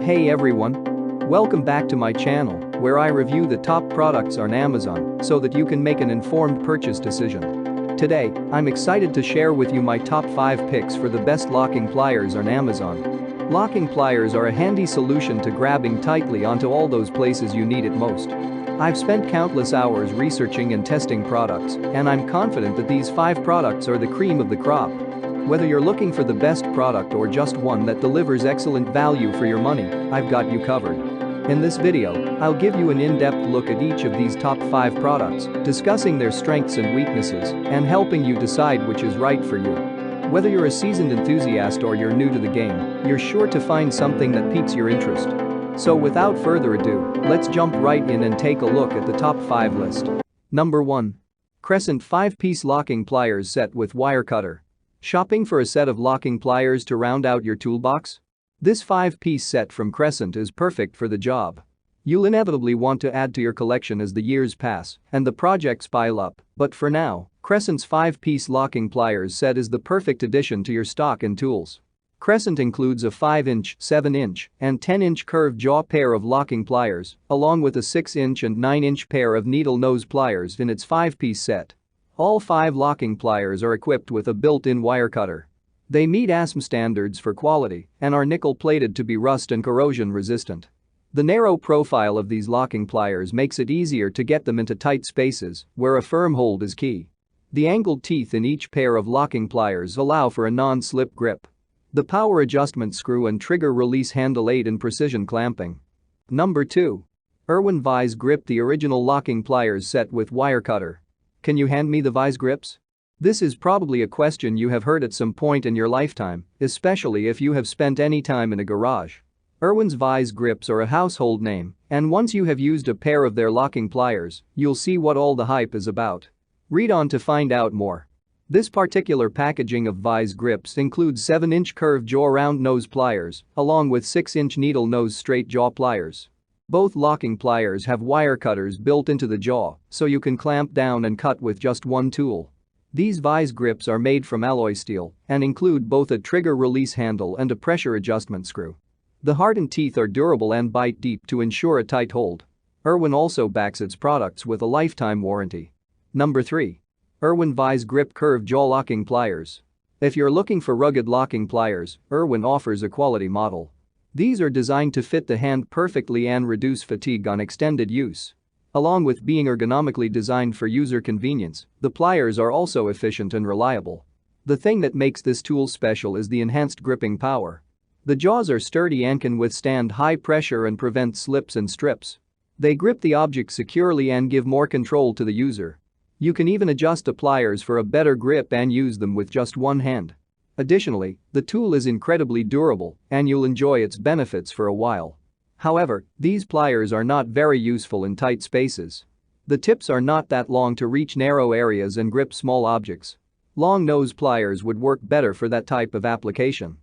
Hey everyone! Welcome back to my channel, where I review the top products on Amazon so that you can make an informed purchase decision. Today, I'm excited to share with you my top 5 picks for the best locking pliers on Amazon. Locking pliers are a handy solution to grabbing tightly onto all those places you need it most. I've spent countless hours researching and testing products, and I'm confident that these 5 products are the cream of the crop. Whether you're looking for the best product or just one that delivers excellent value for your money, I've got you covered. In this video, I'll give you an in-depth look at each of these top 5 products, discussing their strengths and weaknesses, and helping you decide which is right for you. Whether you're a seasoned enthusiast or you're new to the game, you're sure to find something that piques your interest. So without further ado, let's jump right in and take a look at the top 5 list. Number 1. Crescent 5-piece locking pliers set with wire cutter. Shopping for a set of locking pliers to round out your toolbox? This 5-piece set from Crescent is perfect for the job. You'll inevitably want to add to your collection as the years pass and the projects pile up, but for now, Crescent's 5-piece locking pliers set is the perfect addition to your stock and tools. Crescent includes a 5-inch, 7-inch, and 10-inch curved jaw pair of locking pliers, along with a 6-inch and 9-inch pair of needle nose pliers in its 5-piece set. All 5 locking pliers are equipped with a built-in wire cutter. They meet ASME standards for quality and are nickel-plated to be rust and corrosion resistant. The narrow profile of these locking pliers makes it easier to get them into tight spaces where a firm hold is key. The angled teeth in each pair of locking pliers allow for a non-slip grip. The power adjustment screw and trigger release handle aid in precision clamping. Number 2. Irwin Vise Grip, the original locking pliers set with wire cutter. Can you hand me the vise grips? This is probably a question you have heard at some point in your lifetime, especially if you have spent any time in a garage. Irwin's Vise Grips are a household name, and once you have used a pair of their locking pliers, you'll see what all the hype is about. Read on to find out more. This particular packaging of Vise Grips includes 7-inch curved jaw round nose pliers, along with 6-inch needle nose straight jaw pliers. Both locking pliers have wire cutters built into the jaw, so you can clamp down and cut with just one tool. These vise grips are made from alloy steel and include both a trigger release handle and a pressure adjustment screw. The hardened teeth are durable and bite deep to ensure a tight hold. Irwin also backs its products with a lifetime warranty. Number 3. Irwin Vise Grip Curved Jaw Locking Pliers. If you're looking for rugged locking pliers, Irwin offers a quality model. These are designed to fit the hand perfectly and reduce fatigue on extended use. Along with being ergonomically designed for user convenience, the pliers are also efficient and reliable. The thing that makes this tool special is the enhanced gripping power. The jaws are sturdy and can withstand high pressure and prevent slips and strips. They grip the object securely and give more control to the user. You can even adjust the pliers for a better grip and use them with just one hand. Additionally, the tool is incredibly durable and you'll enjoy its benefits for a while. However, these pliers are not very useful in tight spaces. The tips are not that long to reach narrow areas and grip small objects. Long nose pliers would work better for that type of application.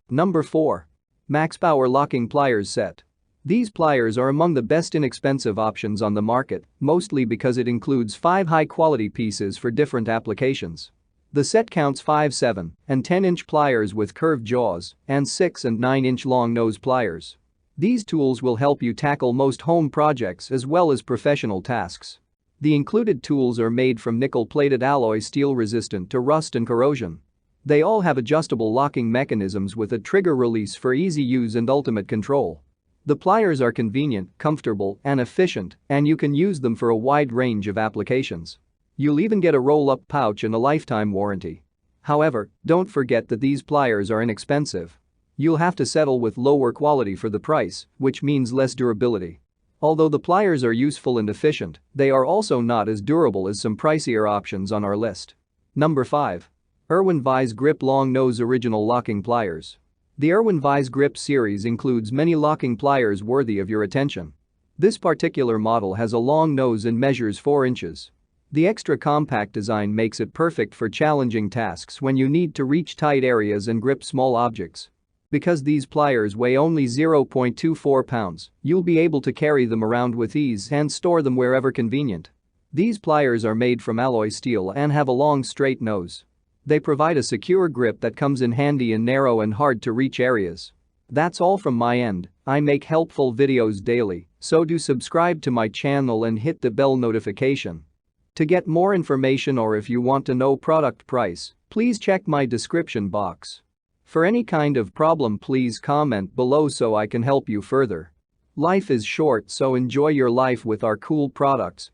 Number 4. Max Power Locking Pliers Set. These pliers are among the best inexpensive options on the market, mostly because it includes 5 high-quality pieces for different applications. The set counts 5, 7, and 10-inch pliers with curved jaws and 6 and 9-inch long nose pliers. These tools will help you tackle most home projects as well as professional tasks. The included tools are made from nickel-plated alloy steel resistant to rust and corrosion. They all have adjustable locking mechanisms with a trigger release for easy use and ultimate control. The pliers are convenient, comfortable, and efficient, and you can use them for a wide range of applications. You'll even get a roll-up pouch and a lifetime warranty. However, don't forget that these pliers are inexpensive. You'll have to settle with lower quality for the price, which means less durability. Although the pliers are useful and efficient, they are also not as durable as some pricier options on our list. Number 5. Irwin Vise Grip Long Nose Original Locking Pliers. The Irwin Vise Grip series includes many locking pliers worthy of your attention. This particular model has a long nose and measures 4 inches. The extra compact design makes it perfect for challenging tasks when you need to reach tight areas and grip small objects. Because these pliers weigh only 0.24 pounds, you'll be able to carry them around with ease and store them wherever convenient. These pliers are made from alloy steel and have a long straight nose. They provide a secure grip that comes in handy in narrow and hard-to-reach areas. That's all from my end. I make helpful videos daily, so do subscribe to my channel and hit the bell notification. To get more information or if you want to know product price, please check my description box. For any kind of problem, please comment below so I can help you further. Life is short, so enjoy your life with our cool products.